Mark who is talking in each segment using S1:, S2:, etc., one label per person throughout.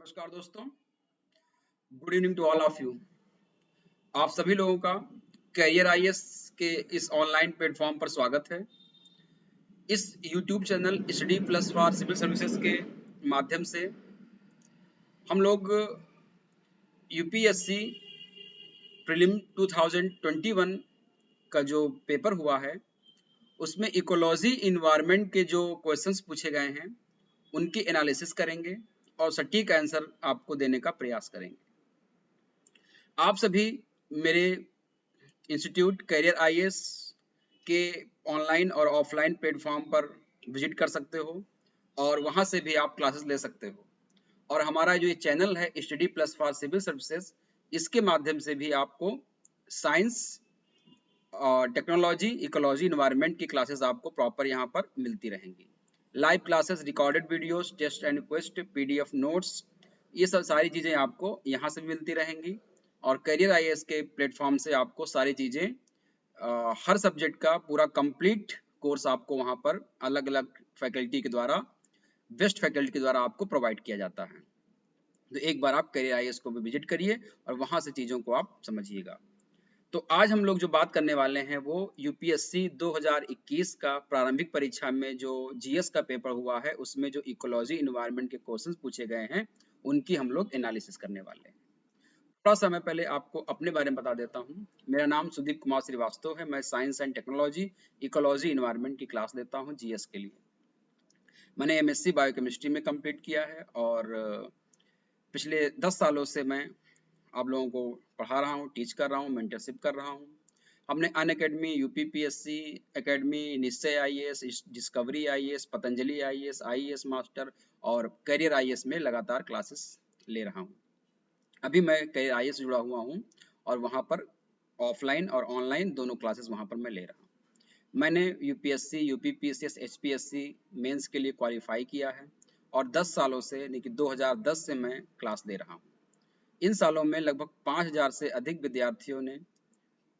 S1: नमस्कार दोस्तों, good evening to all of you. आप सभी लोगों का कैरियर आईएएस के इस ऑनलाइन प्लेटफॉर्म पर स्वागत है। इस YouTube channel study plus for civil services के माध्यम से हम लोग यूपीएससी प्रीलिम 2021 का जो पेपर हुआ है उसमें इकोलॉजी इन्वायरमेंट के जो क्वेश्चंस पूछे गए हैं उनकी एनालिसिस करेंगे और सटीक आंसर आपको देने का प्रयास करेंगे। आप सभी मेरे इंस्टीट्यूट कैरियर आईएएस के ऑनलाइन और ऑफलाइन प्लेटफॉर्म पर विजिट कर सकते हो और वहां से भी आप क्लासेस ले सकते हो। और हमारा जो ये चैनल है study plus for civil services, इसके माध्यम से भी आपको साइंस और टेक्नोलॉजी, इकोलॉजी, इन्वायरमेंट की क्लासेस आपको प्रॉपर यहाँ पर मिलती रहेंगी। Live classes, recorded videos, test and quest, PDF notes, ये सब सारी चीज़ें आपको यहाँ से मिलती रहेंगी। और करियर आईएएस के प्लेटफॉर्म से आपको सारी चीज़ें हर सब्जेक्ट का पूरा कंप्लीट कोर्स आपको वहाँ पर अलग अलग फैकल्टी के द्वारा, बेस्ट फैकल्टी के द्वारा आपको प्रोवाइड किया जाता है। तो एक बार आप करियर आईएएस को भी विजिट करिए और वहाँ से चीज़ों को आप समझिएगा। तो आज हम लोग जो बात करने वाले हैं वो यूपीएससी 2021 का प्रारंभिक परीक्षा में जो जीएस का पेपर हुआ है उसमें जो इकोलॉजी इन्वायरमेंट के क्वेश्चंस पूछे गए हैं उनकी हम लोग एनालिसिस करने वाले हैं। थोड़ा समय पहले आपको अपने बारे में बता देता हूँ। मेरा नाम सुदीप कुमार श्रीवास्तव है। मैं science and technology, ecology, environment की क्लास लेता हूँ जीएस के लिए। मैंने एमएससी बायोकेमिस्ट्री में कंप्लीट किया है और पिछले 10 सालों से मैं आप लोगों को पढ़ा रहा हूँ, टीच कर रहा हूँ, मेंटरशिप कर रहा हूँ। हमने अनअकैडमी, यूपीपीएससी अकेडमी, निश्चय IAS, discovery IAS, Patanjali IAS, IAS master और करियर आईएएस में लगातार क्लासेस ले रहा हूँ। अभी मैं करियर आईएएस से जुड़ा हुआ हूँ और वहाँ पर ऑफलाइन और ऑनलाइन दोनों क्लासेस वहाँ पर मैं ले रहा हूँ। मैंने यूपीएससी, यूपीपीएससी, एचपीएससी मेंस के लिए क्वालिफाई किया है और 10 सालों से यानी कि 2010 से मैं क्लास दे रहा हूँ। इन सालों में लगभग 5000 से अधिक विद्यार्थियों ने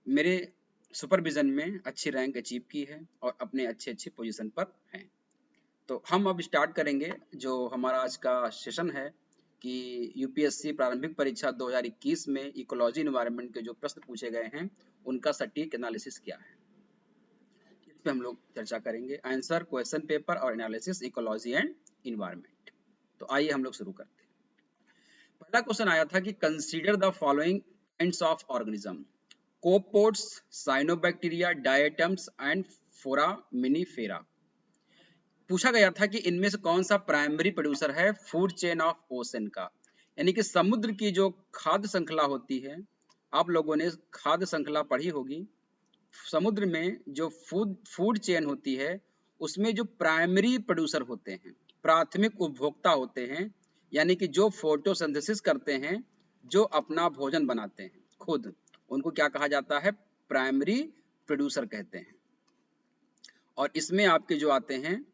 S1: मेरे सुपरविजन में अच्छी रैंक अचीव की है और अपने अच्छे पोजीशन पर हैं। तो हम अब स्टार्ट करेंगे जो हमारा आज का सेशन है कि यूपीएससी प्रारंभिक परीक्षा 2021 में इकोलॉजी इन्वायरमेंट के जो प्रश्न पूछे गए हैं उनका सटीक एनालिसिस क्या है, इस पे हम लोग चर्चा करेंगे। आंसर, क्वेश्चन पेपर और एनालिसिस, इकोलॉजी एंड इन्वायरमेंट। तो आइए हम लोग शुरू करते हैं। पहला क्वेश्चन आया था कि consider the following kinds of organism: copepods, cyanobacteria, diatoms and foraminifera. पूछा गया था कि इनमें से कौन सा प्राइमरी प्रोड्यूसर है फूड चेन ऑफ ओशन का, यानी कि समुद्र की जो खाद्य श्रृंखला होती है। आप लोगों ने खाद्य श्रृंखला पढ़ी होगी। समुद्र में जो फूड चेन होती है उसमें जो प्राइमरी प्रोड्यूसर होते हैं, प्राथमिक उपभोक्ता होते हैं, यानी कि जो फोटोसिंथेसिस करते हैं, जो अपना भोजन बनाते हैं खुद, उनको क्या कहा जाता है? प्राइमरी प्रोड्यूसर कहते हैं। और इसमें आपके जो आते हैं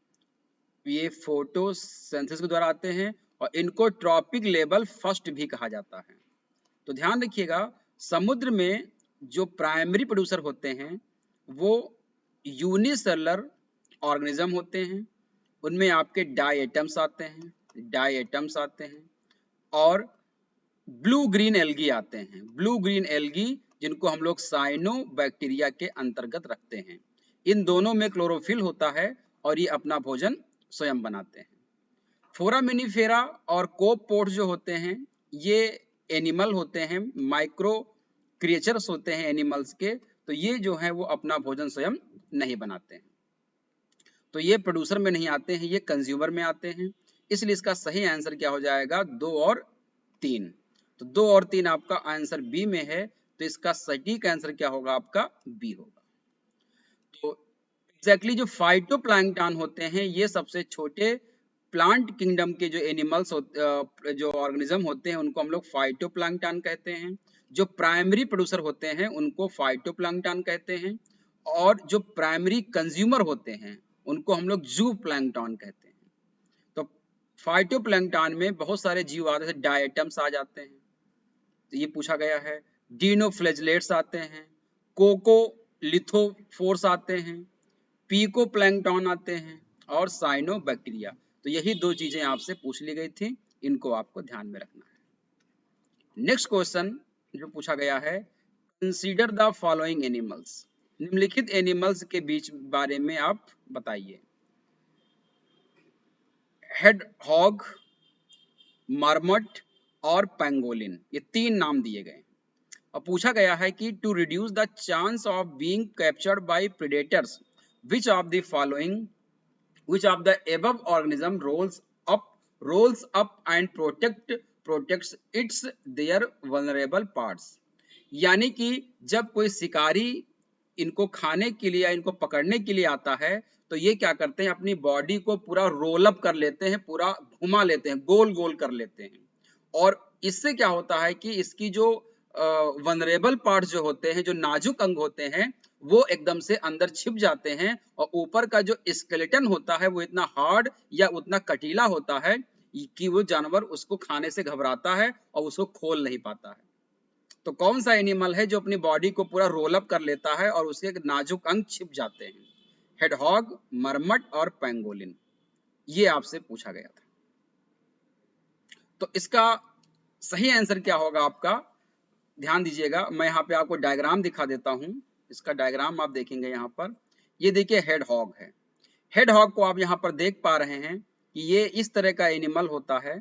S1: ये फोटोसिंथेसिस के द्वारा आते हैं और इनको ट्रॉपिक लेवल फर्स्ट भी कहा जाता है। तो ध्यान रखिएगा, समुद्र में जो प्राइमरी प्रोड्यूसर होते हैं वो यूनिसेलुलर ऑर्गेनिज्म होते हैं। उनमें आपके डायटम्स आते हैं और ब्लू ग्रीन एल्गी आते हैं। ब्लू ग्रीन एल्गी जिनको हम लोग साइनोबैक्टीरिया के अंतर्गत रखते हैं। इन दोनों में क्लोरोफिल होता है और ये अपना भोजन स्वयं बनाते हैं। फोरामिनीफेरा और कोपोड्स जो होते हैं ये एनिमल होते हैं, माइक्रो क्रिएचर्स होते हैं एनिमल्स के। तो ये जो है वो अपना भोजन स्वयं नहीं बनाते हैं, तो ये प्रोड्यूसर में नहीं आते हैं, ये कंज्यूमर में आते हैं। इसलिए इसका सही आंसर क्या हो जाएगा? 2 और 3। तो 2 और 3 आपका आंसर बी में है, तो इसका सटीक आंसर क्या होगा? आपका बी होगा। तो एग्जैक्टली जो फाइटोप्लैंक्टन होते हैं ये सबसे छोटे प्लांट किंगडम के जो एनिमल्स जो ऑर्गेनिज्म होते हैं उनको हम लोग फाइटोप्लैंक्टन कहते हैं। जो प्राइमरी प्रोड्यूसर होते हैं उनको फाइटोप्लैंक्टन कहते हैं और जो प्राइमरी कंज्यूमर होते हैं उनको हम लोग जूप्लैंक्टन कहते हैं। तो फाइटोप्लैंक्टन में बहुत सारे जीव आते हैं, डायटम्स आ जाते हैं, तो ये पूछा गया है। डिनोफ्लैजिलेट्स आते हैं, कोकोलिथोफोर्स आते हैं, पीकोप्लैंक्टन आते हैं और साइनोबैक्टीरिया। तो यही 2 चीजें आपसे पूछ ली गई थी इनको आपको ध्यान में रखना है। नेक्स्ट क्वेश्चन जो पूछा गया है, कंसीडर द फॉलोइंग एनिमल्स, निम्नलिखित एनिमल्स के बीच बारे में आप बताइए। हेड हॉग, मार्मट और पेंगोलिन, ये 3 नाम दिए गए। और पूछा गया है कि to reduce the chance of being captured by predators which of the following which of the above organism rolls up and protects its their vulnerable parts। यानी कि जब कोई शिकारी इनको खाने के लिए या इनको पकड़ने के लिए आता है तो ये क्या करते हैं, अपनी बॉडी को पूरा रोल अप कर लेते हैं, पूरा घुमा लेते हैं, गोल गोल कर लेते हैं। और इससे क्या होता है कि इसकी जो वनरेबल पार्ट जो होते हैं, जो नाजुक अंग होते हैं, वो एकदम से अंदर छिप जाते हैं और ऊपर का जो स्केलेटन होता है वो इतना हार्ड या उतना कटीला होता है कि वो जानवर उसको खाने से घबराता है और उसको खोल नहीं पाता है। तो कौन सा एनिमल है जो अपनी बॉडी को पूरा रोल अप कर लेता है और उसके नाजुक अंग छिप जाते हैं? हेडहॉग, मरमट और पेंगोलिन, ये आपसे पूछा गया था। तो इसका सही आंसर क्या होगा आपका, ध्यान दीजिएगा, मैं यहाँ पे आपको डायग्राम दिखा देता हूँ। इसका डायग्राम आप देखेंगे यहाँ पर, ये देखिए हेड हॉग है। हेड हॉग को आप यहाँ पर देख पा रहे हैं कि ये इस तरह का एनिमल होता है,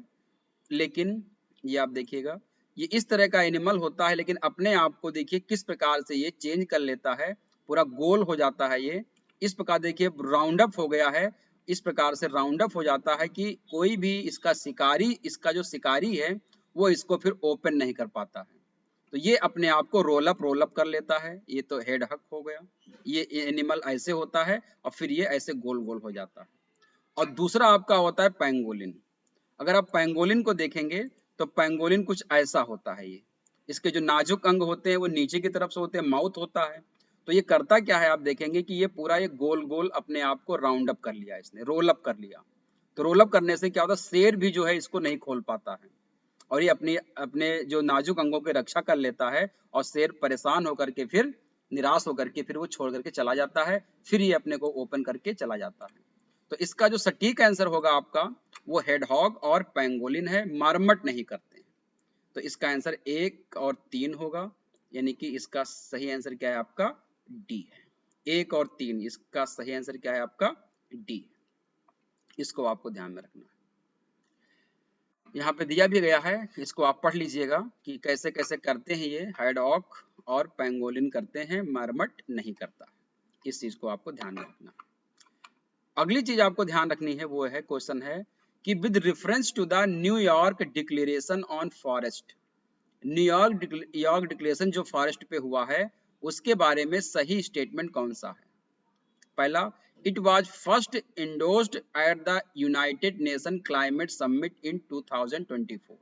S1: लेकिन ये आप देखिएगा ये इस तरह का एनिमल होता है, लेकिन अपने आप को देखिए किस प्रकार से ये चेंज कर लेता है, पूरा गोल हो जाता है। ये इस प्रकार देखिए राउंड अप हो गया है, इस प्रकार से राउंड अप हो जाता है कि कोई भी इसका जो शिकारी है वो इसको फिर ओपन नहीं कर पाता है। तो ये अपने आप को रोल अप कर लेता है। ये तो हेड हक हो गया, ये एनिमल ऐसे होता है और फिर ये ऐसे गोल गोल हो जाता है। और दूसरा आपका होता है पेंगोलिन। अगर आप पेंगोलिन को देखेंगे तो पेंगोलिन कुछ ऐसा होता है। ये इसके जो नाजुक अंग होते हैं वो नीचे की तरफ से होते हैं, माउथ होता है। तो ये करता क्या है, आप देखेंगे कि ये पूरा ये गोल गोल अपने आप को राउंड अप कर लिया, इसने रोल अप कर लिया। तो रोल अप करने से क्या होता है, शेर भी जो है इसको नहीं खोल पाता है और ये अपने अपने जो नाजुक अंगों की रक्षा कर लेता है और शेर परेशान होकर के फिर निराश होकर के फिर वो छोड़ करके चला जाता है, फिर ये अपने को ओपन करके चला जाता है। तो इसका जो सटीक आंसर होगा आपका वो हेडहॉग और पेंगोलिन है, मार्मट नहीं करते हैं। तो इसका आंसर 1 और 3 होगा, यानी कि इसका सही आंसर क्या है आपका, डी है। 1 और 3 इसका सही आंसर क्या है आपका, डी। इसको आपको ध्यान में रखना है। यहाँ पे दिया भी गया है, इसको आप पढ़ लीजिएगा कि कैसे कैसे करते हैं ये। हेडहॉग और पेंगोलिन करते हैं, मार्मट नहीं करता। इस चीज को आपको ध्यान में रखना। अगली चीज आपको ध्यान रखनी है वो है, क्वेश्चन है कि with reference to the New York declaration on forest, New York declaration जो फॉरेस्ट पे हुआ है उसके बारे में सही स्टेटमेंट कौन सा है? पहला, it was first endorsed at the United nation climate summit in 2024।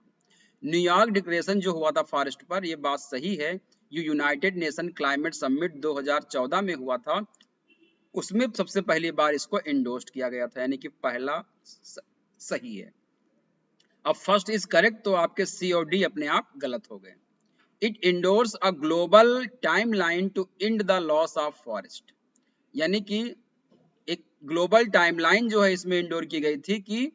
S1: New York declaration जो हुआ था फॉरेस्ट पर, यह बात सही है, ये यूनाइटेड नेशन क्लाइमेट समिट 2014 में हुआ था, उसमें सबसे पहली बार इसको इंडोर्स्ड किया गया था, यानी कि पहला सही है। अब फर्स्ट इज करेक्ट, तो आपके सी और डी अपने आप गलत हो गए। It endorse a global timeline to end the loss of forest, यानी कि एक ग्लोबल टाइमलाइन जो है इसमें इंडोर की गई थी कि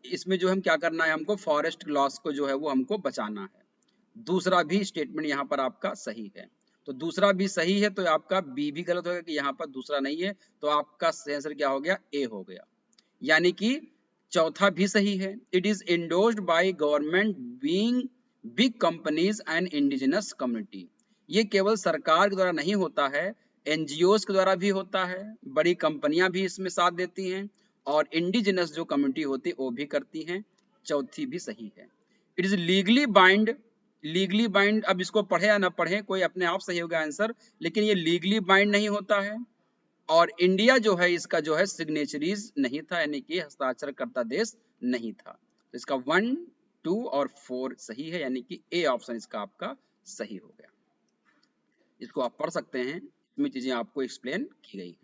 S1: इसमें जो हम क्या करना है, हमको फॉरेस्ट लॉस को जो है वो हमको बचाना है। दूसरा भी स्टेटमेंट यहाँ पर आपका सही है, तो दूसरा भी सही है, तो आपका बी भी गलत होगा कि यहाँ पर दूसरा नहीं है, तो आपका आंसर क्या हो गया, ए हो गया। यानी कि चौथा भी सही है। It is endorsed by government being big companies and indigenous community, ये केवल सरकार के द्वारा नहीं होता है, एनजीओज के द्वारा भी होता है, बड़ी कंपनियां भी इसमें साथ देती हैं और इंडिजिनस जो कम्युनिटी होती है वो भी करती हैं। चौथी भी सही है। इट इज लीगली बाइंड, अब इसको पढ़े या ना पढ़े कोई अपने आप सही होगा आंसर, लेकिन ये लीगली बाइंड नहीं होता है और इंडिया जो है इसका जो है सिग्नेचरीज नहीं था, यानी कि हस्ताक्षर करता देश नहीं था। तो इसका 1, 2 और 4 सही है, यानी कि ए ऑप्शन इसका आपका सही हो गया। इसको आप पढ़ सकते हैं, इसमें चीजें आपको एक्सप्लेन की गई है।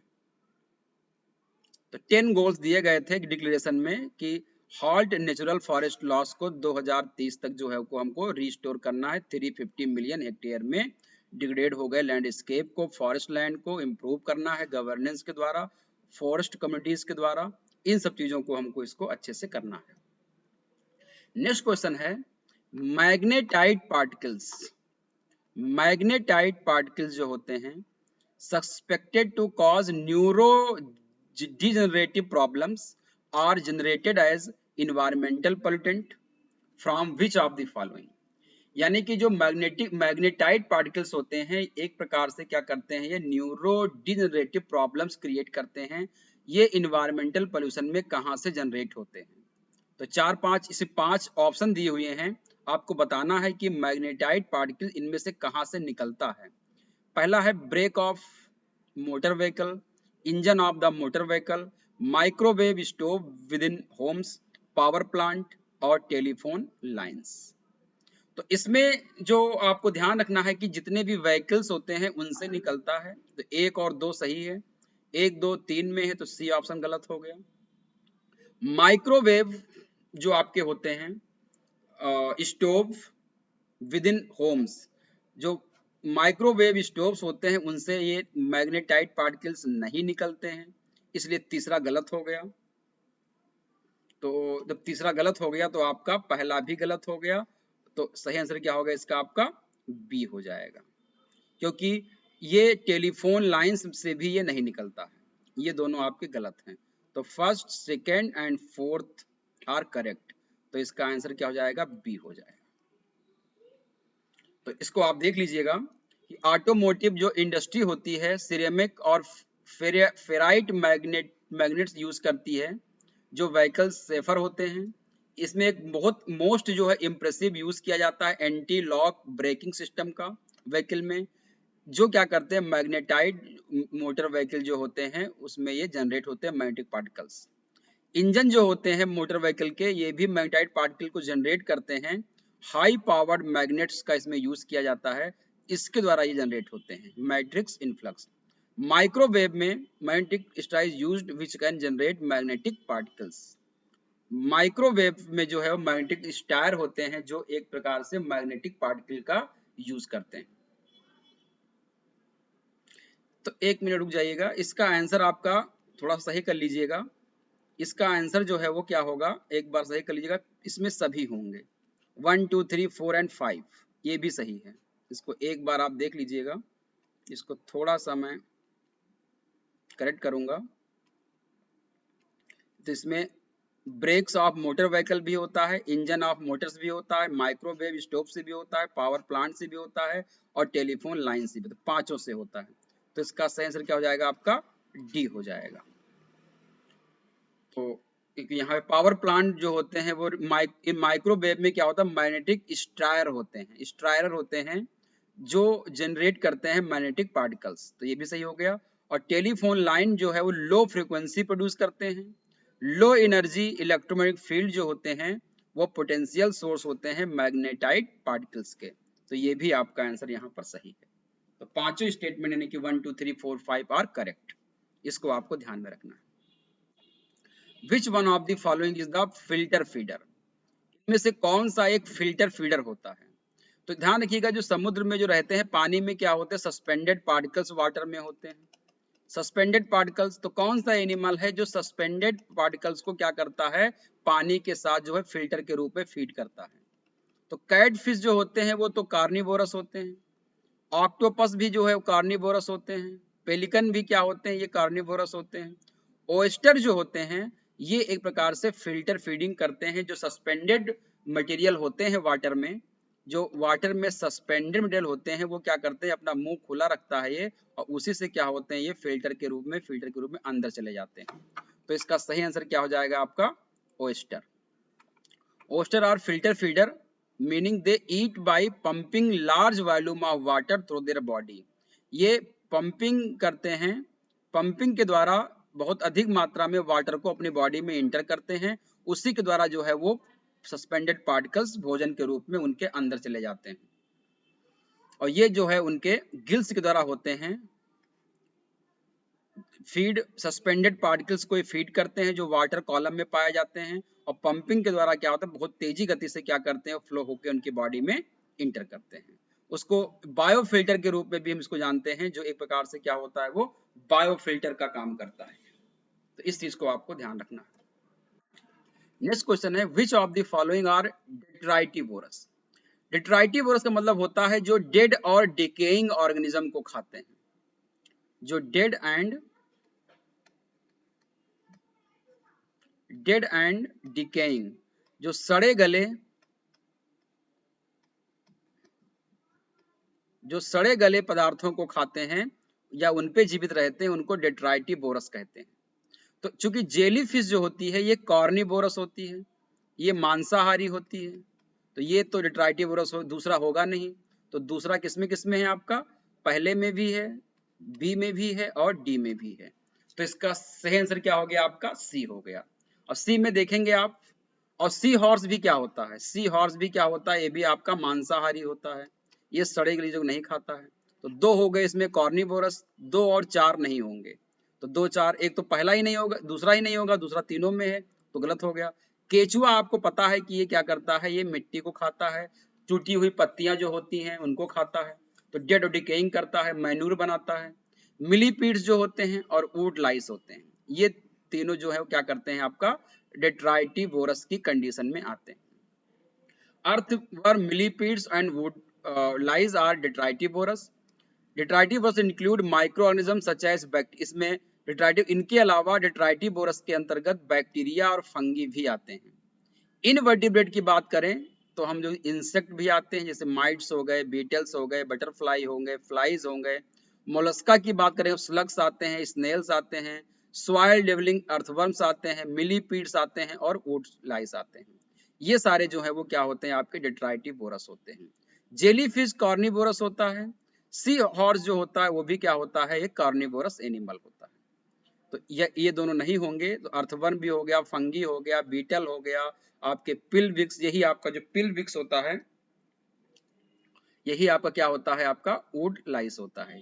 S1: तो 10 गोल्स दिए गए थे डिक्लेरेशन में कि हॉल्ट नेचुरल फॉरेस्ट लॉस को 2030 तक जो है को हमको रिस्टोर करना है। 350 मिलियन हेक्टेयर में डिग्रेड हो गए लैंडस्केप को, फॉरेस्ट लैंड को इम्प्रूव करना है गवर्नेंस के द्वारा, फॉरेस्ट कम्युनिटीज के द्वारा, इन सब चीजों को हमको इसको अच्छे से करना है। नेक्स्ट क्वेश्चन है मैग्नेटाइट पार्टिकल्स। मैग्नेटाइट पार्टिकल्स जो होते हैं suspected to cause neurodegenerative problems are generated as environmental pollutant from which of the following. यानी कि जो मैग्नेटाइट पार्टिकल्स होते हैं एक प्रकार से क्या करते हैं, ये न्यूरो डिजेनरेटिव प्रॉब्लम्स क्रिएट करते हैं। ये इन्वायरमेंटल पोल्यूशन में कहाँ से जनरेट होते हैं? तो चार पांच इसे 5 ऑप्शन दिए हुए हैं, आपको बताना है कि मैग्नेटाइट पार्टिकल इनमें से कहाँ से निकलता है। पहला है brake of motor vehicle, engine of the motor vehicle, microwave stove within homes, power plant और टेलीफोन लाइन्स। तो इसमें जो आपको ध्यान रखना है कि जितने भी व्हीकल्स होते हैं उनसे निकलता है। तो 1 और 2 सही है, 1 2 3 में है तो सी ऑप्शन गलत हो गया। माइक्रोवेव जो आपके होते हैं स्टोव विद इन होम्स, जो माइक्रोवेव स्टोव्स होते हैं उनसे ये मैग्नेटाइट पार्टिकल्स नहीं निकलते हैं, इसलिए तीसरा गलत हो गया। तो जब तीसरा गलत हो गया तो आपका पहला भी गलत हो गया, तो सही आंसर क्या होगा इसका? आपका बी हो जाएगा, क्योंकि ये टेलीफोन लाइंस से भी ये नहीं निकलता है। ये दोनों आपके गलत हैं। तो first, second and fourth are correct, तो इसका आंसर क्या हो जाएगा? बी हो जाएगा। तो इसको आप देख लीजिएगा कि ऑटोमोटिव जो इंडस्ट्री होती है सिरेमिक और फेराइट मैग्नेट्स यूज करती है, जो व्हीकल्स सेफर होते हैं। इसमें एक बहुत मोस्ट जो है इम्प्रेसिव यूज किया जाता है एंटी लॉक ब्रेकिंग सिस्टम का व्हीकल में, जो क्या करते हैं मैग्नेटाइट मोटर व्हीकल जो होते हैं उसमें ये जनरेट होते हैं मैग्नेटिक पार्टिकल्स। इंजन जो होते हैं मोटर व्हीकल के, ये भी मैग्नेटाइट पार्टिकल को जनरेट करते हैं। हाई पावर्ड मैग्नेट्स का इसमें यूज किया जाता है, इसके द्वारा ये जनरेट होते हैं मैट्रिक्स इनफ्लक्स। माइक्रोवेव में magnetic stripes used which can generate magnetic particles. Microwave में जो है वो मैग्नेटिक स्टायर होते हैं जो एक प्रकार से मैग्नेटिक पार्टिकल का यूज करते हैं। तो 1 मिनट रुक जाइएगा, इसका आंसर आपका थोड़ा सही कर लीजिएगा। इसका आंसर जो है वो क्या होगा, एक बार सही कर लीजिएगा। इसमें सभी होंगे 1 2 3 4 एंड 5, ये भी सही है। इसको एक बार आप देख लीजिएगा, इसको थोड़ा सा मैं करेक्ट करूंगा। तो इसमें ब्रेक्स ऑफ मोटर व्हीकल भी होता है, इंजन ऑफ मोटर्स भी होता है, माइक्रोवेव स्टोव से भी होता है, पावर प्लांट से भी होता है और टेलीफोन लाइन से भी, तो पांचों से होता है। तो इसका सही आंसर क्या हो जाएगा? आपका डी हो जाएगा। तो यहाँ पे पावर प्लांट जो होते हैं वो माइक्रोवेव में क्या होता है, मैग्नेटिक स्ट्रायर होते हैं, स्ट्रायर होते हैं जो जनरेट करते हैं मैग्नेटिक पार्टिकल्स, तो ये भी सही हो गया। और टेलीफोन लाइन जो है वो लो फ्रीक्वेंसी प्रोड्यूस करते हैं। लो एनर्जी इलेक्ट्रोमैग्नेटिक फील्ड जो होते हैं वो पोटेंशियल सोर्स होते हैं मैग्नेटाइट पार्टिकल्स के, तो ये भी आपका आंसर यहाँ पर सही है। तो पांचों स्टेटमेंट यानी कि 1 2 3 4 5 आर करेक्ट, इसको आपको ध्यान में रखना है। Which one of the following is the filter feeder? इनमें से कौन सा एक फिल्टर फीडर होता है? तो ध्यान रखिएगा, जो समुद्र में जो रहते हैं पानी में क्या होते हैं, सस्पेंडेड पार्टिकल्स वाटर में होते हैं। सस्पेंडेड पार्टिकल्स, तो कौन सा एनिमल है जो सस्पेंडेड पार्टिकल्स को क्या करता है, पानी के साथ जो है फिल्टर के रूप में फीड करता है? तो कैट फिश जो होते हैं वो तो कार्निवोरस होते हैं। ऑक्टोपस भी जो है वो कार्निवोरस होते हैं। पेलिकन भी क्या होते हैं, ये कार्निवोरस होते हैं। ओयस्टर जो होते हैं ये एक प्रकार से फिल्टर फीडिंग करते हैं, जो सस्पेंडेड मटेरियल होते हैं वाटर में, जो वाटर में सस्पेंडेड मटेरियल होते हैं वो क्या करते हैं, अपना मुंह खुला रखता है ये, और उसी से क्या होते हैं, ये फिल्टर के रूप में अंदर चले जाते हैं। तो इसका सही आंसर क्या हो जाएगा आपका? Oyster. Oyster are filter feeder meaning they eat by pumping large volume of water through their body. ये पंपिंग करते हैं, पंपिंग के द्वारा बहुत अधिक मात्रा में वाटर को अपनी बॉडी में इंटर करते हैं, उसी के द्वारा जो है वो सस्पेंडेड पार्टिकल्स भोजन के रूप में उनके अंदर चले जाते हैं। और ये जो है उनके गिल्स के द्वारा होते हैं। फीड सस्पेंडेड पार्टिकल्स को फीड करते हैं जो वाटर कॉलम में पाए जाते हैं, और पंपिंग के द्वारा क्या होता है, बहुत तेजी गति से क्या करते हैं, फ्लो होकर उनकी बॉडी में इंटर करते हैं। उसको बायोफिल्टर के रूप में भी हम इसको जानते हैं, जो एक प्रकार से क्या होता है, वो बायोफिल्टर का काम करता है। तो इस चीज को आपको ध्यान रखना है। नेक्स्ट क्वेश्चन है which of the following are detritivorous. Detritivorous का मतलब होता है जो डेड और डिकेइंग ऑर्गेनिज्म को खाते हैं, जो डेड एंड डिकेइंग, जो सड़े गले पदार्थों को खाते हैं या उन पे जीवित रहते हैं, उनको डेट्राइटिवोरस कहते हैं। तो चूंकि जेली फिश जो होती है ये कॉर्निवोरस होती है, ये मांसाहारी होती है, तो ये तो डेट्राइटिवोरस दूसरा होगा नहीं। तो दूसरा किसमें है आपका, पहले में भी है, बी में भी है और डी में भी है। तो इसका सही आंसर क्या हो गया आपका, सी हो गया। और सी में देखेंगे आप, और सी हॉर्स भी क्या होता है, सी हॉर्स भी क्या होता है, ये भी आपका मांसाहारी होता है, ये सड़े गली जो नहीं खाता है। तो दो हो गए इसमें कॉर्निवोरस, दो और चार नहीं होंगे। तो दो चार, एक तो पहला ही नहीं होगा, दूसरा ही नहीं होगा, दूसरा तीनों में है तो गलत हो गया। केचुआ आपको पता है कि ये क्या करता है, ये मिट्टी को खाता है, टूटी हुई पत्तियां जो होती हैं उनको खाता है, तो डेड और डिकेइंग करता है, मैन्यूर बनाता है। मिलीपीड्स जो होते हैं और वुड लाइस होते हैं, ये तीनों जो है वो क्या करते हैं आपका डेट्राइटिवोरस की कंडीशन में आते हैं। Earthworm, millipedes and wood lice are detritivores. Detritivores include microorganisms such as इसमें detritiv इनके अलावा detritivores के अंतर्गत बैक्टीरिया और फंगी भी आते हैं। इनवर्टिब्रेट की बात करें तो हम जो इंसेक्ट भी आते हैं जैसे माइट्स हो गए, बीटल्स हो गए, बटरफ्लाई होंगे, फ्लाइज होंगे। मोलस्का की बात करें, स्लग्स आते हैं, स्नेल्स आते हैं, सॉइल डेवलिंग अर्थवर्म्स आते हैं, मिलीपीड्स आते हैं और वुड लाइस आते हैं। ये सारे जो है वो क्या होते हैं आपके डेट्राइटिवोरस होते हैं। जेलीफिश कार्निवोरस होता है। सी हॉर्स जो होता है वो भी क्या होता है, एक कार्निवोरस एनिमल होता है। तो ये दोनों नहीं होंगे, तो अर्थवर्म भी हो गया, फंगी हो गया, बीटल हो गया, आपके पिलविक्स, यही आपका जो पिलविक्स होता है यही आपका क्या होता है, आपका वुड लाइस होता है।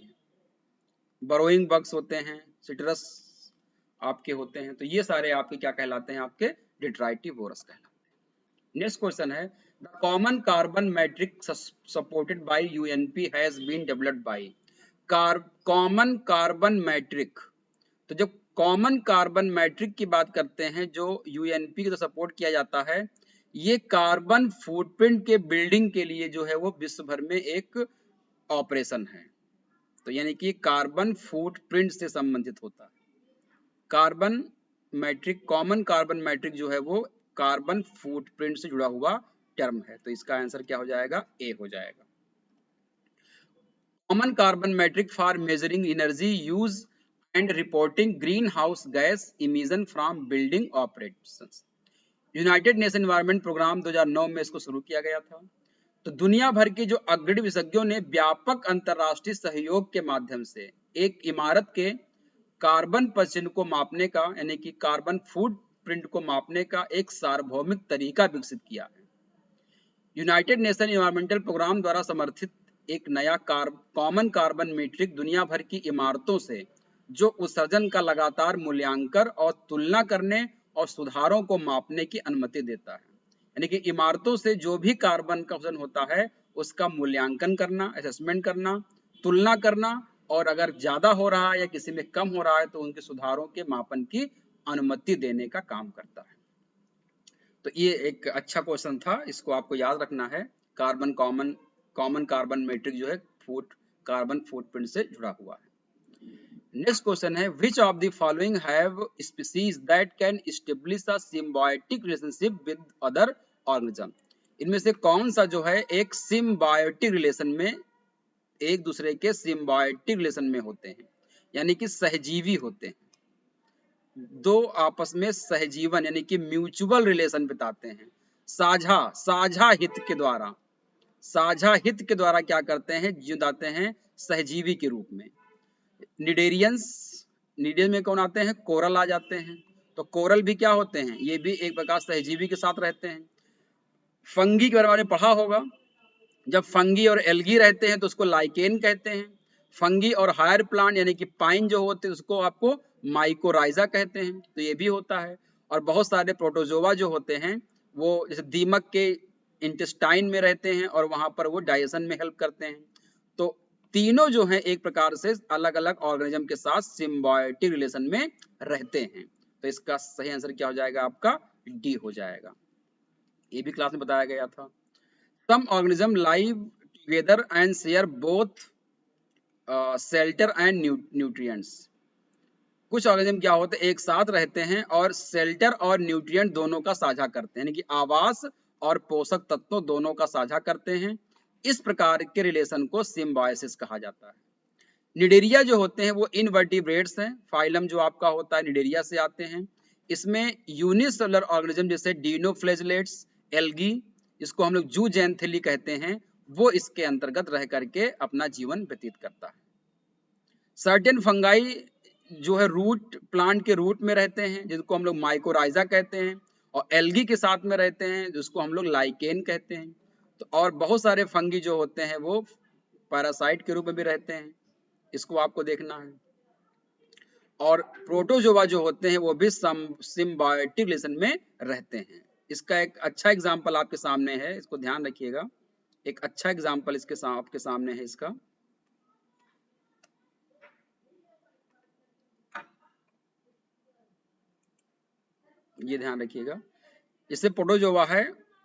S1: बरोइंग बग्स होते हैं, सिट्रस आपके होते हैं, तो ये सारे आपके क्या कहलाते हैं, आपके डेट्राइटिवोरस कहलाते हैं। नेक्स्ट क्वेश्चन है the common carbon metric supported by UNEP has been developed by. Common carbon metric, तो जब कॉमन कार्बन मैट्रिक की बात करते हैं जो यूएनपी को सपोर्ट किया जाता है, ये कार्बन फुटप्रिंट के बिल्डिंग के लिए जो है वो विश्व भर में एक ऑपरेशन है। तो यानी कि कार्बन फुटप्रिंट से संबंधित होता है। Carbon matric, common carbon matric जो है वो कार्बन फुटप्रिंट से जुड़ा हुआ टर्म है, तो इसका आंसर क्या हो जाएगा, ए हो जाएगा। Common carbon metric for measuring energy use and reporting green house gas emission from building operations. United Nation environment programme 2009 में इसको शुरू किया गया था। तो दुनिया भर के जो अग्रणी विशेषज्ञों ने व्यापक अंतरराष्ट्रीय सहयोग के माध्यम से एक इमारत के कार्बन पदचिह्न को मापने का, यानी कि कार्बन फुटप्रिंट को मापने का एक सार्वभौमिक तरीका विकसित किया है। यूनाइटेड नेशन एनवायरमेंटल प्रोग्राम द्वारा समर्थित एक नया कॉमन कार्बन मीट्रिक दुनिया भर की इमारतों से जो उत्सर्जन का लगातार मूल्यांकन और तुलना करने और सुधारों को मापने की अनुमति देता है। यानी कि इमारतों से जो भी कार्बन का उत्सर्जन होता है उसका मूल्यांकन करना, असेसमेंट करना, तुलना करना, और अगर ज्यादा हो रहा है या किसी में कम हो रहा है तो उनके सुधारों के मापन की अनुमति देने का काम करता है। तो ये एक अच्छा क्वेश्चन था, इसको आपको याद रखना है। कॉमन कार्बन मैट्रिक जो है कार्बन फुटप्रिंट से जुड़ा हुआ है। नेक्स्ट क्वेश्चन है which of the following have species that can establish a symbiotic relationship with other organism. इनमें से कौन सा जो है एक सिम्बायोटिक रिलेशन में, एक दूसरे के सिम्बायोटिक रिलेशन में होते हैं, यानी कि सहजीवी होते हैं, दो आपस में सहजीवन यानी कि म्यूचुअल रिलेशन बिताते हैं, साझा हित के द्वारा क्या करते हैं, जिंदाते हैं सहजीवी के रूप में। निडेरियंस में कौन आते हैं, कोरल आ जाते हैं। तो कोरल भी क्या होते हैं, ये भी एक प्रकार सहजीवी के साथ रहते हैं। फंगी के बारे में पढ़ा होगा, जब फंगी और एल्गी रहते हैं तो उसको लाइकेन कहते हैं। फंगी और हायर प्लांट यानी कि पाइन जो होते हैं उसको आपको माइकोराइजा कहते हैं, तो ये भी होता है। और बहुत सारे प्रोटोजोआ जो होते हैं वो जैसे दीमक के इंटेस्टाइन में रहते हैं और वहां पर वो डाइजेशन में हेल्प करते हैं। तो तीनों जो है एक प्रकार से अलग अलग ऑर्गेनिज्म के साथ सिम्बायोटिक रिलेशन में रहते हैं। तो इसका सही आंसर क्या हो जाएगा आपका डी हो जाएगा। ये भी क्लास में बताया गया था। Some organism live together and share both shelter and nutrients. कुछ ऑर्गेनिज्म क्या होते हैं, एक साथ रहते हैं और शेल्टर और न्यूट्रिएंट दोनों का साझा करते हैं, यानी कि आवास और पोषक तत्वों दोनों का साझा करते हैं। इस प्रकार के रिलेशन को सिम्बायोसिस कहा जाता है। निडेरिया जो होते हैं वो इनवर्टिब्रेट्स हैं, फाइलम जो आपका होता है निडेरिया से आते हैं। इसमें यूनिसेलुलर ऑर्गेनिज्म जैसे डिनोफ्लैजेलेट्स, एल्गी, इसको हम लोग जूजेंथेली कहते हैं, वो इसके अंतर्गत रह करके अपना जीवन व्यतीत करता है। सर्टेन फंगाई जो है रूट, प्लांट के रूट में रहते हैं, जिनको हम लोग माइकोराइजा कहते हैं, और एल्गी के साथ में रहते हैं, जिसको हम लोग लाइकेन कहते हैं। तो और बहुत सारे फंगी जो होते हैं वो पैरासाइट के रूप में भी रहते हैं, इसको आपको देखना है। और प्रोटोजोआ जो होते हैं वो भी सिम्बायोटिक रिलेशन में रहते हैं। इसका एक अच्छा एग्जाम्पल आपके सामने है, इसको ध्यान रखिएगा। एक अच्छा एग्जाम्पल आपके सामने है इसका। ये ध्यान रखिएगा। जैसे प्रोटोजोआ है,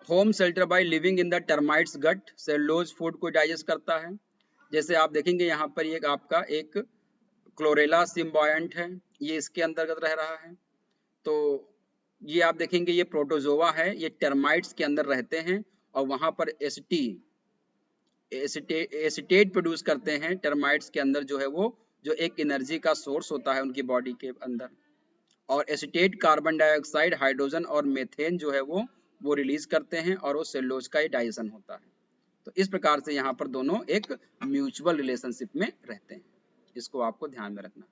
S1: home shelter by living in the termites gut, cellulose food को डाइजेस्ट करता है। जैसे आप देखेंगे यहाँ पर एक आपका एक क्लोरेला सिम्बायंट है, ये इसके अंतर्गत रह रहा है। तो ये आप देखेंगे ये प्रोटोजोआ है, ये टर्माइट्स के अंदर रहते हैं और वहां पर एसिटेट प्रोड्यूस करते हैं टर्माइट्स के अंदर, जो है वो जो एक एनर्जी का सोर्स होता है उनकी बॉडी के अंदर। और एसिटेट कार्बन डाइऑक्साइड, हाइड्रोजन और मेथेन जो है वो रिलीज करते हैं और वो सेलुलोज का डाइजेशन होता है। तो इस प्रकार से यहाँ पर दोनों एक म्यूचुअल रिलेशनशिप में रहते हैं, इसको आपको ध्यान में रखना।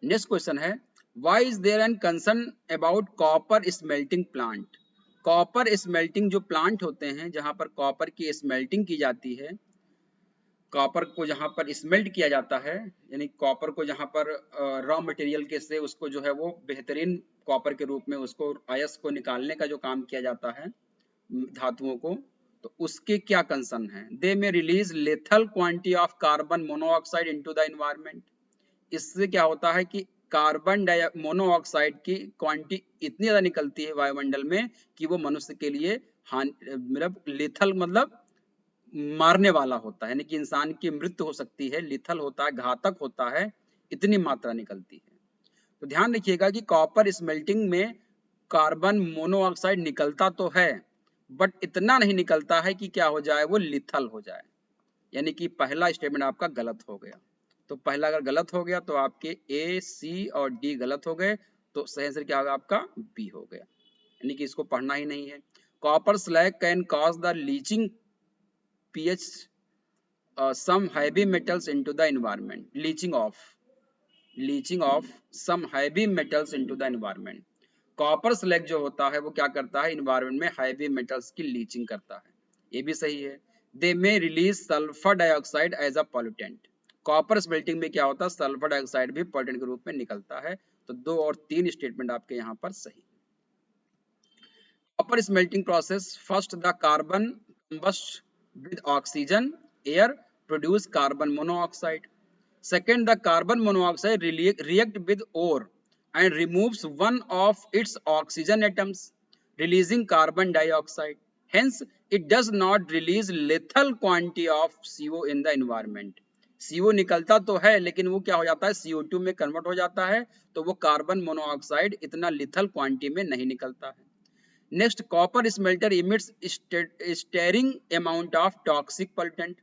S1: नेक्स्ट क्वेश्चन है, why is there an concern about copper smelting plant. Copper smelting जो प्लांट होते हैं जहाँ पर कॉपर की स्मेल्टिंग की जाती है, कॉपर को जहाँ पर स्मेल्ट किया जाता है, यानी कॉपर को जहाँ पर रॉ मटेरियल के से उसको जो है वो बेहतरीन कॉपर के रूप में उसको अयस्क को निकालने का जो काम किया जाता है धातुओं को, तो उसके क्या कंसर्न है। They may release lethal quantity of carbon monoxide into the environment. इससे क्या होता है कि कार्बन मोनोऑक्साइड की क्वांटिटी इतनी ज्यादा निकलती है वायुमंडल में कि वो मनुष्य के लिए मतलब लेथल मतलब मारने वाला होता है, यानी कि इंसान की मृत्यु हो सकती है, लिथल होता है, घातक होता है, इतनी मात्रा निकलती है। तो ध्यान रखिएगा कि कॉपर स्मेल्टिंग में कार्बन मोनोऑक्साइड निकलता तो है, बट इतना नहीं निकलता है कि क्या हो जाए, वो लिथल हो जाए। यानी कि पहला स्टेटमेंट आपका गलत हो गया। तो पहला अगर गलत हो गया तो आपके ए, सी और डी गलत हो गए, तो सही आंसर क्या होगा आपका बी हो गया, यानी कि इसको पढ़ना ही नहीं है। Copper slag can cause the leaching pH some heavy metals into the environment, leaching of some heavy metals into the environment। Copper slag जो होता है वो क्या करता है, इन्वायरमेंट में हैवी मेटल्स की लीचिंग करता है, ये भी सही है। They may release sulphur dioxide as a pollutant. Copper smelting में क्या होता है, सल्फर डाइऑक्साइड भी पॉल्यूटेंट के रूप में निकलता है। तो 2 और 3 स्टेटमेंट आपके यहाँ पर सही। Copper smelting process, first the carbon combust with oxygen, air produce carbon monoxide. Second, the carbon monoxide react with ore and removes one of its oxygen atoms, releasing carbon dioxide. Hence, it does not release lethal quantity of CO in the environment. CO निकलता तो है लेकिन वो क्या हो जाता है, CO2 में कन्वर्ट हो जाता है, तो वो कार्बन मोनोऑक्साइड इतना लिथल क्वांटिटी में नहीं निकलता है। Next, copper smelter emits steering amount of toxic pollutant.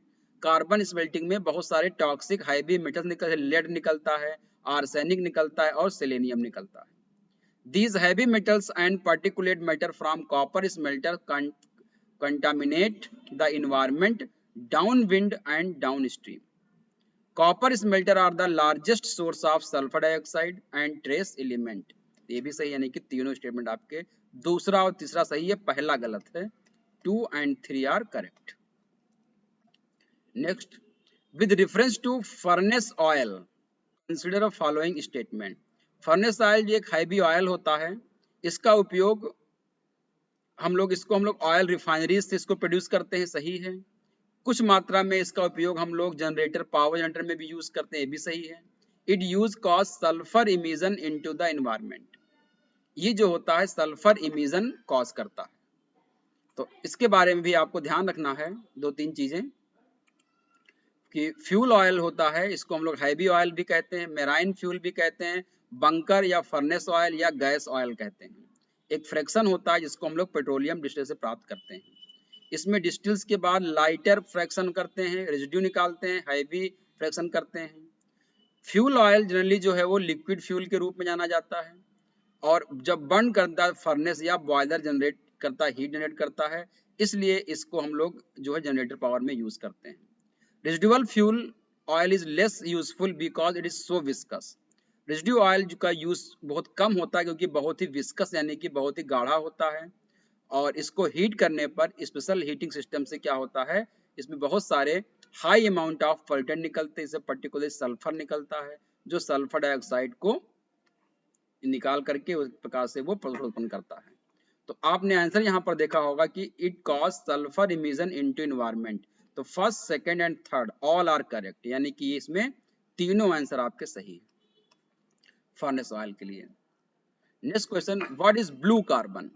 S1: Carbon smelting में बहुत सारे टॉक्सिक हैवी मेटल्स निकलते हैं, लेड निकलता है, आर्सेनिक निकलता है और सेलेनियम निकलता है। These heavy metals and particulate matter from copper smelter contaminate the environment downwind and downstream. Copper smelter are the largest source of sulfur dioxide and trace element। ये भी सही, यानी कि तीनों स्टेटमेंट आपके दूसरा और तीसरा सही है, पहला गलत है। 2 and 3 are correct. Next, with reference to furnace oil consider a following statement. Furnace oil एक हैवी ऑयल होता है, इसका उपयोग हम लोग ऑयल रिफाइनरीज से इसको प्रोड्यूस करते हैं, सही है। कुछ मात्रा में इसका उपयोग हम लोग जनरेटर, पावर जनरेटर में भी यूज करते हैं, ये भी सही है। It use cause sulphur emission into the environment. ये जो होता है सल्फर इमिशन कॉज करता है। तो इसके बारे में भी आपको ध्यान रखना है 2-3 चीजें कि फ्यूल ऑयल होता है, इसको हम लोग हैवी ऑयल भी कहते हैं, मेराइन फ्यूल भी कहते हैं, बंकर या फर्नेस ऑयल या गैस ऑयल कहते हैं। एक फ्रैक्शन होता है जिसको हम लोग पेट्रोलियम डिस्टिल से प्राप्त करते हैं। इसमें डिस्टिल्स के बाद लाइटर फ्रैक्शन करते हैं, रेजिड्यू निकालते हैं, हैवी फ्रैक्शन करते हैं। फ्यूल ऑयल जनरली जो है वो लिक्विड फ्यूल के रूप में जाना जाता है और जब बर्न करता है फर्नेस या बॉयलर जनरेट करता है, हीट जनरेट करता है, इसलिए इसको हम लोग जो है जनरेटर पावर में यूज करते हैं। Residual fuel oil is less useful because it is so viscous. Residue oil का यूज बहुत कम होता है क्योंकि बहुत ही विस्कस यानी कि बहुत ही गाढ़ा होता है और इसको हीट करने पर स्पेशल हीटिंग सिस्टम से क्या होता है, इसमें बहुत सारे हाई अमाउंट ऑफ पॉल्यूटेंट निकलते हैं, इससे पर्टिकुलर सल्फर निकलता है जो सल्फर डाइऑक्साइड को निकाल करके उस प्रकार से वो प्रदूषण उत्पन्न करता है। तो आपने आंसर यहाँ पर देखा होगा कि it cause sulphur emission into environment. तो first, second and third all are correct, यानी कि इसमें तीनों आंसर आपके सही है फर्नेस ऑयल के लिए। Next question, what is blue carbon?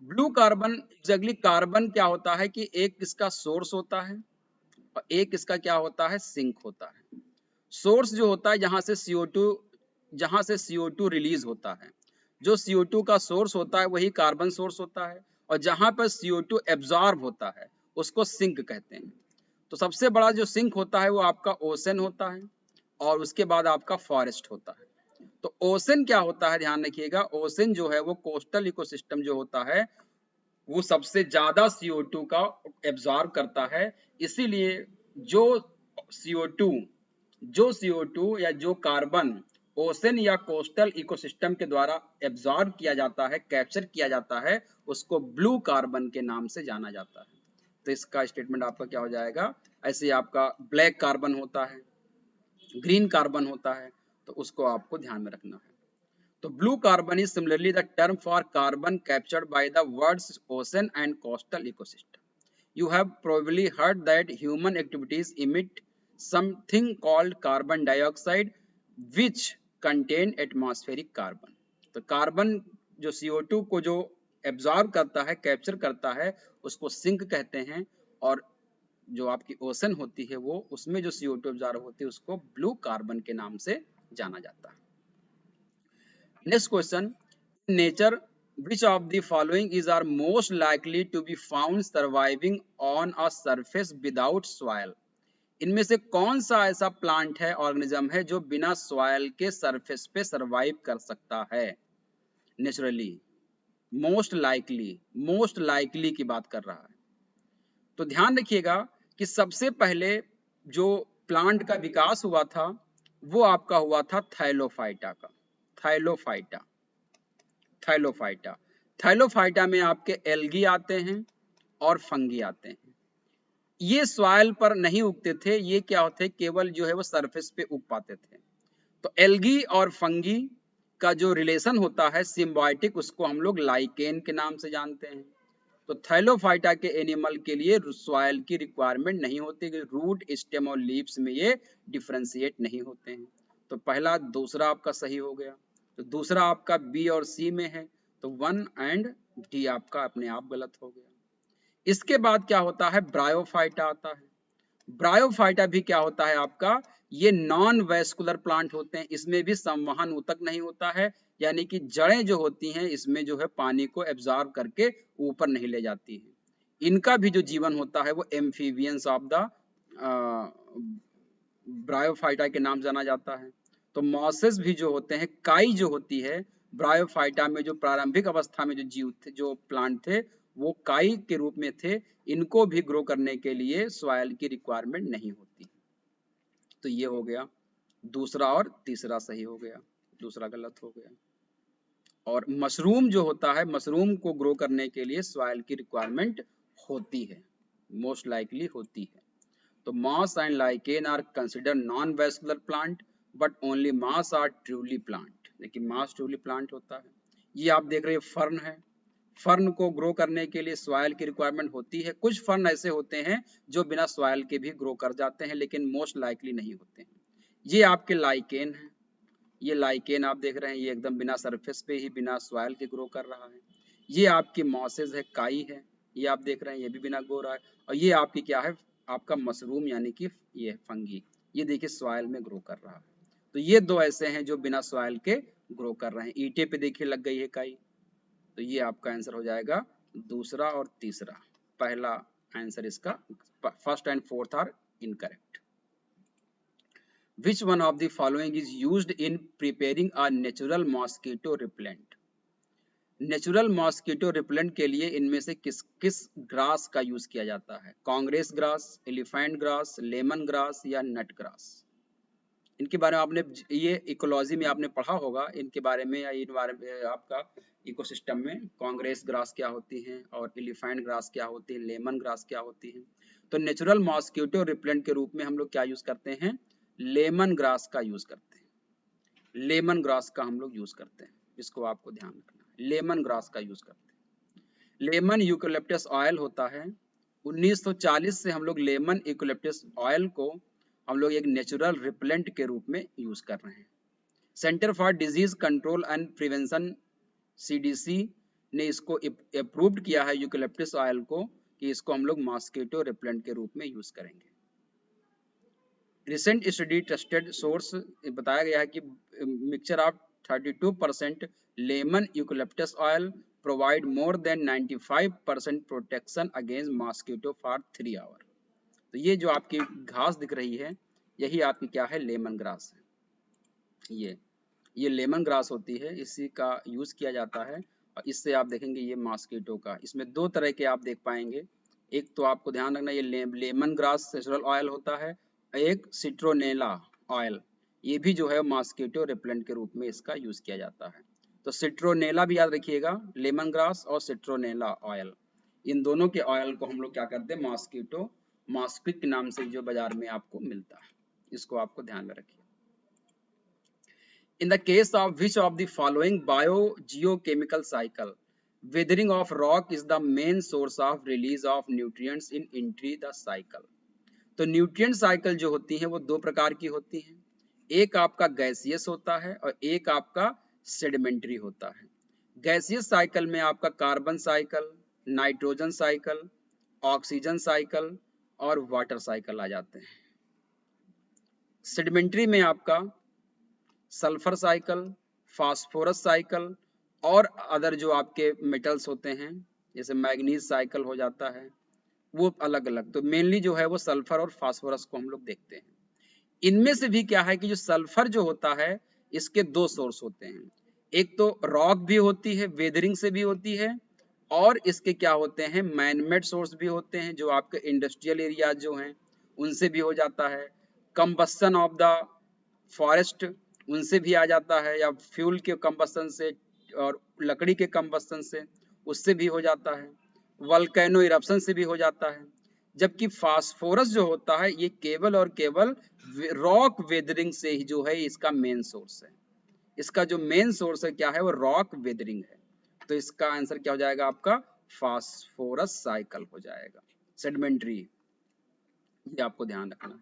S1: Blue carbon exactly carbon क्या होता है कि एक इसका सोर्स होता है और एक इसका क्या होता है, सिंक होता है। सोर्स जो होता है जहां से CO2 रिलीज होता है, जो CO2 का सोर्स होता है वही कार्बन सोर्स होता है, और जहां पर CO2 एब्जॉर्ब होता है उसको सिंक कहते हैं। तो सबसे बड़ा जो सिंक होता है वो आपका ओशन होता है और उसके बाद आपका फॉरेस्ट होता है। तो ओशन क्या होता है, ध्यान रखिएगा, ओशन जो है वो कोस्टल इकोसिस्टम जो होता है वो सबसे ज्यादा CO2 का एब्जॉर्ब करता है, इसीलिए जो CO2 या जो कार्बन ओशन या कोस्टल इकोसिस्टम के द्वारा एब्जॉर्ब किया जाता है, कैप्चर किया जाता है, उसको ब्लू कार्बन के नाम से जाना जाता है। तो इसका स्टेटमेंट आपका क्या हो जाएगा, ऐसे आपका ब्लैक कार्बन होता है, ग्रीन कार्बन होता है, तो उसको आपको ध्यान में रखना है। तो blue carbon is similarly the term for carbon captured by the world's ocean and coastal ecosystem. You have probably heard that human activities emit something called carbon dioxide which contain atmospheric carbon. तो carbon जो CO2 को जो absorb करता है, capture करता है, उसको sink कहते हैं, और जो आपकी ओशन होती है वो उसमें जो CO2 एब्जॉर्ब होती है उसको ब्लू कार्बन के नाम से जाना जाता है। Next question, in nature, which of the following is are most likely to be found surviving on a surface without soil? इनमें से कौन सा ऐसा प्लांट है, ऑर्गेनिज्म है जो बिना सॉइल के सरफेस पे सरवाइव कर सकता है नेचुरली? मोस्ट लाइकली की बात कर रहा है। तो ध्यान रखिएगा कि सबसे पहले जो प्लांट का विकास हुआ था वो आपका हुआ था थैलोफाइटा का। थैलोफाइटा में आपके एल्गी आते हैं और फंगी आते हैं। ये सॉइल पर नहीं उगते थे, ये क्या होते, केवल जो है वो सरफेस पे उग पाते थे। तो एल्गी और फंगी का जो रिलेशन होता है सिम्बायोटिक, उसको हम लोग लाइकेन के नाम से जानते हैं। तो थैलोफाइटा के एनिमल के लिए सॉइल की रिक्वायरमेंट नहीं होती, रूट, स्टेम और लीव्स में ये डिफरेंशिएट नहीं होते हैं। तो पहला दूसरा आपका सही हो गया। तो दूसरा आपका बी और सी में है, तो 1 एंड डी आपका अपने आप गलत हो गया। इसके बाद क्या होता है, ब्रायोफाइटा आता है। ब्रायोफाइटा भी क्या होता है आपका, ये नॉन वैस्कुलर प्लांट होते हैं, इसमें भी संवहन ऊतक नहीं होता है, यानी कि जड़ें जो होती हैं इसमें जो है पानी को एब्जॉर्ब करके ऊपर नहीं ले जाती है। इनका भी जो जीवन होता है वो एम्फीबियंस ऑफ द ब्रायोफाइटा के नाम जाना जाता है। तो मॉसेस भी जो होते हैं, काई जो होती है ब्रायोफाइटा में, जो प्रारंभिक अवस्था में जो जीव थे, जो प्लांट थे, वो काई के रूप में थे। इनको भी ग्रो करने के लिए सॉइल की रिक्वायरमेंट नहीं होती। तो ये हो गया दूसरा और तीसरा सही हो गया, दूसरा गलत हो गया। और मशरूम जो होता है, मशरूम को ग्रो करने के लिए सॉइल की रिक्वायरमेंट होती है, मोस्ट लाइकली होती है। तो moss and lichen are considered non vascular plant but only moss are truly plant, लेकिन मॉस ट्रूली प्लांट होता है। ये आप देख रहे हैं फर्न है, फर्न को ग्रो करने के लिए सॉइल की रिक्वायरमेंट होती है। कुछ फर्न ऐसे होते हैं जो बिना सॉइल के भी ग्रो कर जाते हैं, लेकिन मोस्ट लाइकली नहीं होते हैं। ये आपके लाइकेन है, ये लाइकेन आप देख रहे हैं, ये एकदम बिना सरफेस पे ही बिना सॉइल के ग्रो कर रहा है। ये आपकी मॉसेज है, काई है, ये आप देख रहे हैं, ये भी बिना ग्रो रहा है। और ये आपकी क्या है, आपका मशरूम यानी कि ये फंगी, ये देखिए सॉइल में ग्रो कर रहा है। तो ये दो ऐसे हैं जो बिना सॉइल के ग्रो कर रहे हैं। ईंटे पे देखिए लग गई है काई। तो ये आपका आंसर हो जाएगा दूसरा और तीसरा। पहला आंसर इसका, first and fourth are incorrect. Which one of the following is used in preparing a natural mosquito repellent? Natural mosquito repellent के लिए इनमें से किस किस ग्रास का यूज किया जाता है? Congress grass, elephant grass, lemon grass या नट ग्रास? इनके बारे में आपने ये इकोलॉजी में आपने पढ़ा होगा इनके बारे में, या इन बारे में आपका इकोसिस्टम में कांग्रेस ग्रास क्या होती हैं और एलिफेंट ग्रास क्या होती है, लेमन ग्रास क्या होती है। तो नेचुरल मॉस्किटो रिपेलेंट के रूप में हम लोग क्या यूज करते हैं? लेमन ग्रास का यूज करते हैं। लेमन ग्रास का हम लोग यूज करते हैं, इसको आपको ध्यान रखना है। लेमन ग्रास का यूज करते हैं। लेमन यूकेलिप्टस ऑयल होता है। 1940 से हम लोग लेमन यूकेलिप्टस ऑयल को हम लोग एक नेचुरल रिपेलेंट के रूप में यूज कर रहे हैं। Centre for disease control and prevention CDC ने इसको अप्रूव्ड किया है यूकेलिप्टस ऑयल को, कि इसको हम लोग मॉस्किटो रिपेलेंट के रूप में यूज करेंगे। रिसेंट स्टडी ट्रस्टेड सोर्स बताया गया है कि mixture of 32% lemon eucalyptus oil provide more than 95% protection against mosquito for 3 hour. तो ये जो आपकी घास दिख रही है, यही आपकी क्या है? लेमन ग्रास है। ये लेमन ग्रास होती है, इसी का यूज किया जाता है। और इससे आप देखेंगे ये मॉस्किटो का, इसमें दो तरह के आप देख पाएंगे। एक तो आपको ध्यान रखना, ये लेमन ग्रास नेचुरल ऑयल होता है, एक सिट्रोनेला ऑयल, ये भी जो है मॉस्किटो रिपेलेंट के रूप में इसका यूज किया जाता है। तो सिट्रोनेला भी याद रखिएगा, लेमन ग्रास और सिट्रोनेला ऑयल, इन दोनों के ऑयल को हम लोग क्या करते हैं? मॉस्किटो मॉस्क्विक के नाम से जो बाजार में आपको मिलता है, इसको आपको ध्यान में रखिए। In the case of which of the following biogeochemical cycle, weathering of rock is the main source of release of nutrients in entry the cycle? तो न्यूट्रिएंट साइकिल जो होती है वो दो प्रकार की होती हैं। एक आपका गैसियस होता है और एक आपका सेडिमेंट्री होता है। गैसियस साइकिल में आपका carbon cycle, nitrogen cycle, oxygen cycle और वाटर साइकिल आ जाते हैं। सेडिमेंट्री में आपका सल्फर साइकिल, फास्फोरस साइकिल और अदर जो आपके मेटल्स होते हैं जैसे मैग्नीज साइकिल हो जाता है, वो अलग अलग। तो मेनली जो है वो सल्फर और फास्फोरस को हम लोग देखते हैं। इनमें से भी क्या है कि जो सल्फर जो होता है, इसके दो सोर्स होते हैं। एक तो रॉक भी होती है, वेदरिंग से भी होती है, और इसके क्या होते हैं? मैनमेड सोर्स भी होते हैं, जो आपके इंडस्ट्रियल एरिया जो हैं उनसे भी हो जाता है। कंबस्शन ऑफ द फॉरेस्ट उनसे भी आ जाता है, या फ्यूल के कंबस्शन से और लकड़ी के कंबस्शन से उससे भी हो जाता है। वल्केनो इरप्शन से भी हो जाता है। जबकि फास्फोरस जो होता है ये केवल और केवल रॉक वेदरिंग से ही जो है इसका मेन सोर्स है। इसका जो मेन सोर्स है क्या है? वो रॉक वेदरिंग है। तो इसका आंसर क्या हो जाएगा आपका? फास्फोरस साइकिल हो जाएगा, सेडिमेंट्री। ये आपको ध्यान रखना।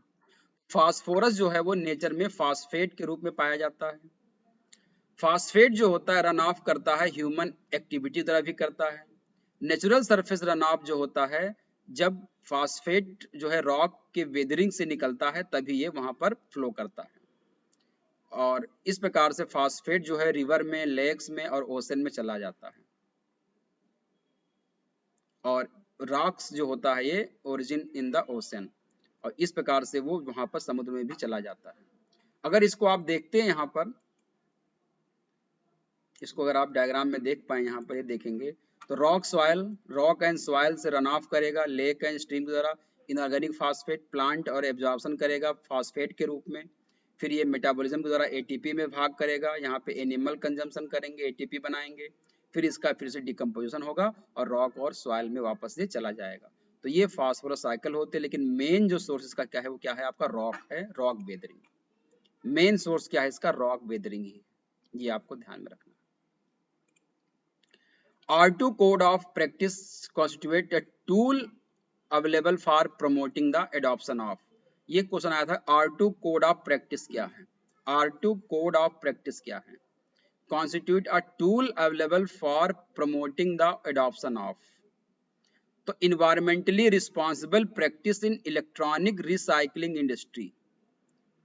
S1: फास्फोरस जो है वो नेचर में फास्फेट के रूप में पाया जाता है। फास्फेट जो होता है रन ऑफ करता है ह्यूमन एक्टिविटी तरह भी करता है। नेचुरल सरफेस रन ऑफ जो होता है, जब फास्फेट जो है रॉक के वेदरिंग से निकलता है तभी ये वहां पर फ्लो करता है। और इस प्रकार से फास्फेट जो है रिवर में, लेक्स में और ओशन में चला जाता है। और रॉक्स जो होता है ये ओरिजिन इन द ओशन, और इस प्रकार से वो वहां पर समुद्र में भी चला जाता है। अगर इसको आप देखते हैं यहाँ पर, इसको अगर आप डायग्राम में देख पाए, यहाँ पर ये देखेंगे तो रॉक एंड सॉइल से रन ऑफ करेगा लेक एंड स्ट्रीम के द्वारा इनऑर्गेनिक फास्फेट, प्लांट और एब्जॉर्प्शन करेगा फास्फेट के रूप में। फिर ये मेटाबॉलिज्म के द्वारा एटीपी में भाग करेगा, यहाँ पे एनिमल कंजम्पशन करेंगे, एटीपी बनाएंगे, फिर इसका फिर से डिकम्पोजिशन होगा और रॉक और सॉइल में वापस से चला जाएगा। तो ये फास्फोरस साइकिल होते हैं, लेकिन मेन जो सोर्स इसका क्या है वो क्या है? आपका रॉक है, रॉक वेदरिंग। मेन सोर्स क्या है इसका? रॉक वेदरिंग ही। ये आपको ध्यान में रखना। R2 code of practice constitute a tool available for promoting the adoption of। ये क्वेश्चन आया था, R2 code of practice क्या है? R2 कोड ऑफ प्रैक्टिस क्या है? Constitute a tool available for promoting the adoption of. तो environmentally responsible practice in electronic recycling industry,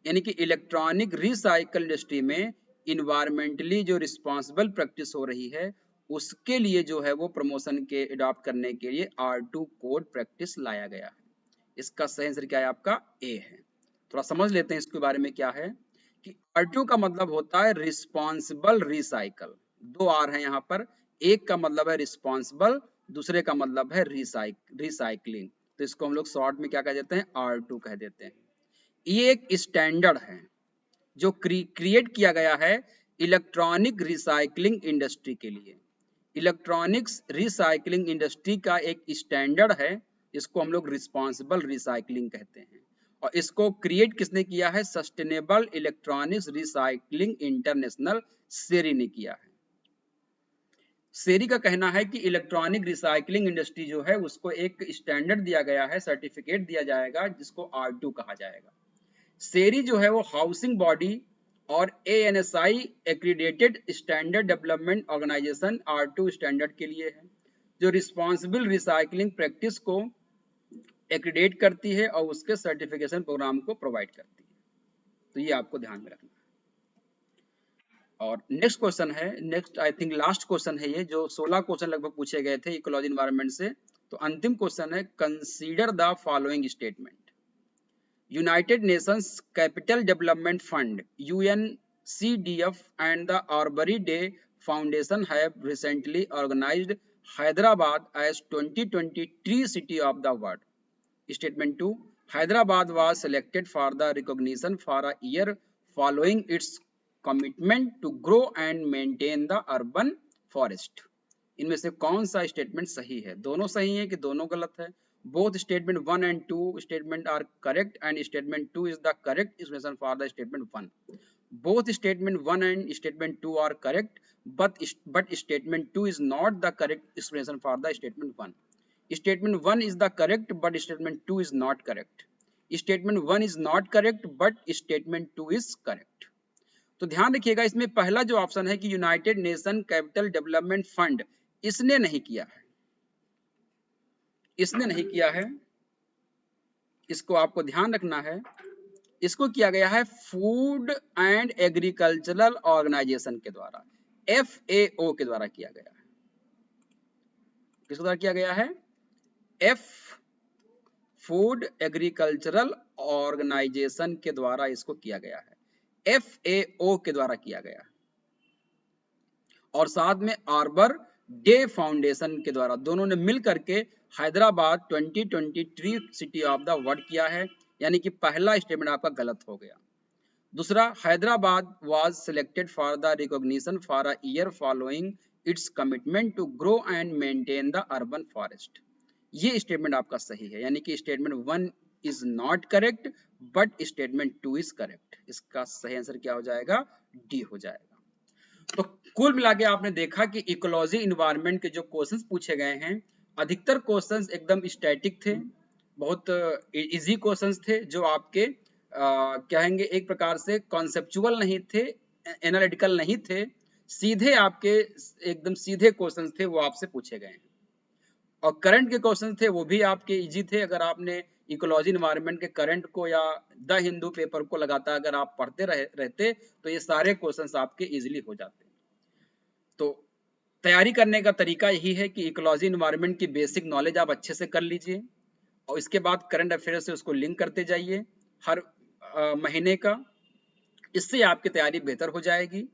S1: यानी कि इलेक्ट्रॉनिक रिसाइकल इंडस्ट्री में इन्वायरमेंटली जो रिस्पॉन्सिबल प्रैक्टिस हो रही है उसके लिए जो है वो प्रमोशन के अडॉप्ट करने के लिए R2 कोड प्रैक्टिस लाया गया है। इसका सही आंसर क्या है? आपका ए है। थोड़ा समझ लेते हैं इसके बारे में क्या है कि R2 का मतलब होता है रिस्पॉन्सिबल रिसाइकल। दो आर है यहाँ पर, एक का मतलब है रिस्पॉन्सिबल, दूसरे का मतलब है रिसाइकलिंग। तो इसको हम लोग शॉर्ट में क्या कह देते हैं? R2 कह देते हैं। ये एक स्टैंडर्ड है जो क्रिएट किया गया है इलेक्ट्रॉनिक रिसाइकलिंग इंडस्ट्री के लिए। इलेक्ट्रॉनिक्स रिसाइकलिंग इंडस्ट्री का एक स्टैंडर्ड है जिसको हम लोग रिस्पॉन्सिबल रिसाइकलिंग कहते हैं, और इसको क्रिएट किसने किया है? सस्टेनेबल इलेक्ट्रॉनिक्स रिसाइकलिंग इंटरनेशनल, सेरी ने किया है। सेरी का कहना है कि इलेक्ट्रॉनिक रिसाइकलिंग इंडस्ट्री जो है उसको एक स्टैंडर्ड दिया गया है, सर्टिफिकेट दिया जाएगा जिसको R2 कहा जाएगा। सेरी जो है वो हाउसिंग बॉडी और ANSI accredited standard development organization R2 standard के लिए है, जो रिस्पॉन्सिबल रिसाइकलिंग प्रैक्टिस को एक्रीडेट करती है और उसके सर्टिफिकेशन प्रोग्राम को प्रोवाइड करती है। तो ये आपको ध्यान में रखना है। और नेक्स्ट क्वेश्चन है, next I think last question है ये, जो 16 क्वेश्चन लगभग पूछे गए थे इकोलॉजी एनवायरनमेंट से। तो अंतिम क्वेश्चन है, consider the following statement. United Nations Capital Development Fund UNCDF and the Arbery Day Foundation have recently organized Hyderabad as 2020 Tree City of the World. Statement 2. Hyderabad was selected for the recognition for a year following its commitment to grow and maintain the urban forest. इनमें से कौन सा statement सही है? दोनों सही है कि दोनों गलत है? Both statement 1 and 2 statement are correct and statement 2 is the correct explanation for the statement 1. Both statement 1 and statement 2 are correct, but statement 2 is not the correct explanation for the statement 1. Statement 1 is the correct, but statement 2 is not correct. Statement 1 is not correct, but statement 2 is correct. तो ध्यान रखिएगा, इसमें पहला जो option है कि United nation capital development fund, इसने नहीं किया है, इसने नहीं किया है, इसको आपको ध्यान रखना है। इसको किया गया है फूड एंड एग्रीकल्चरल ऑर्गेनाइजेशन के द्वारा, FAO के द्वारा किया गया है। किसके द्वारा किया गया है? फूड एग्रीकल्चरल ऑर्गेनाइजेशन के द्वारा इसको किया गया है, FAO के द्वारा किया गया है, और साथ में आर्बर डे फाउंडेशन के द्वारा, दोनों ने मिल करके Hyderabad 2020 tree city of the world किया है। यानी कि पहला स्टेटमेंट आपका गलत हो गया। दूसरा, Hyderabad was selected for the recognition for a year following its commitment to grow and maintain the urban forest, ये स्टेटमेंट आपका सही है। यानी कि statement 1 is not correct, but statement 2 is correct. इसका सही आंसर क्या हो जाएगा? डी हो जाएगा। तो कुल मिला के आपने देखा कि इकोलॉजी इन्वायरमेंट के जो क्वेश्चंस पूछे गए हैं, अधिकतर क्वेश्चंस एकदम स्टैटिक थे, बहुत इजी क्वेश्चंस थे, जो आपके कहेंगे एक प्रकार से कॉन्सेप्चुअल नहीं थे, एनालिटिकल नहीं थे, सीधे आपके एकदम सीधे क्वेश्चंस थे, वो आपसे पूछे गए हैं। और करंट के क्वेश्चन थे वो भी आपके इजी थे। अगर आपने इकोलॉजी एनवायरनमेंट के करंट को या द हिंदू पेपर को लगातार अगर आप पढ़ते रहते तो ये सारे क्वेश्चंस आपके इजीली हो जाते। तो तैयारी करने का तरीका यही है कि इकोलॉजी एनवायरनमेंट की बेसिक नॉलेज आप अच्छे से कर लीजिए, और इसके बाद करंट अफेयर से उसको लिंक करते जाइए हर महीने का। इससे आपकी तैयारी बेहतर हो जाएगी।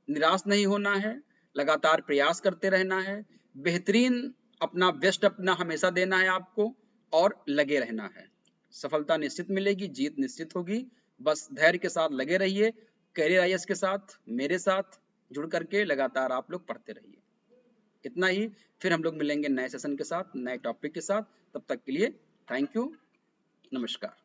S1: निराश नहीं होना है, लगातार प्रयास करते रहना है, बेहतरीन अपना बेस्ट अपना हमेशा देना है आपको, और लगे रहना है। सफलता निश्चित मिलेगी, जीत निश्चित होगी। बस धैर्य के साथ लगे रहिए। कैरियर IAS के साथ, मेरे साथ जुड़ करके लगातार आप लोग पढ़ते रहिए। इतना ही, फिर हम लोग मिलेंगे नए सेशन के साथ, नए टॉपिक के साथ। तब तक के लिए थैंक यू, नमस्कार।